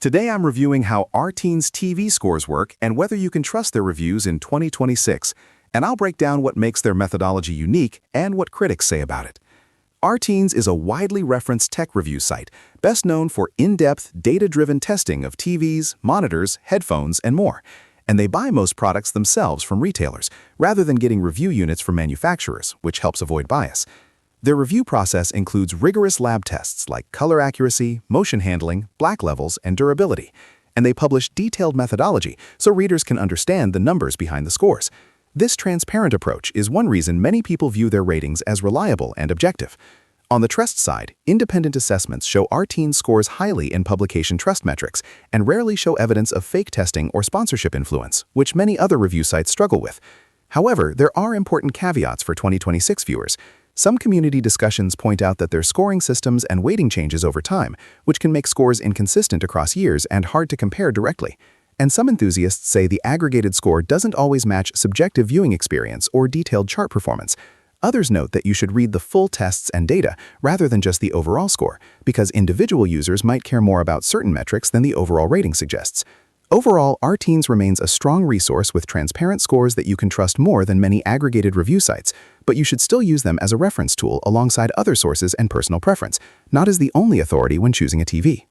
Today I'm reviewing how RTINGS TV scores work and whether you can trust their reviews in 2026, and I'll break down what makes their methodology unique and what critics say about it. RTINGS is a widely referenced tech review site, best known for in-depth, data-driven testing of TVs, monitors, headphones, and more, and they buy most products themselves from retailers, rather than getting review units from manufacturers, which helps avoid bias. Their review process includes rigorous lab tests like color accuracy, motion handling, black levels, and durability, and they publish detailed methodology so readers can understand the numbers behind the scores. This transparent approach is one reason many people view their ratings as reliable and objective. On the trust side, independent assessments show RTINGS scores highly in publication trust metrics and rarely show evidence of fake testing or sponsorship influence, which many other review sites struggle with. However, there are important caveats for 2026 viewers. Some community discussions point out that their scoring systems and weighting changes over time, which can make scores inconsistent across years and hard to compare directly. And some enthusiasts say the aggregated score doesn't always match subjective viewing experience or detailed chart performance. Others note that you should read the full tests and data rather than just the overall score, because individual users might care more about certain metrics than the overall rating suggests. Overall, RTINGS remains a strong resource with transparent scores that you can trust more than many aggregated review sites, but you should still use them as a reference tool alongside other sources and personal preference, not as the only authority when choosing a TV.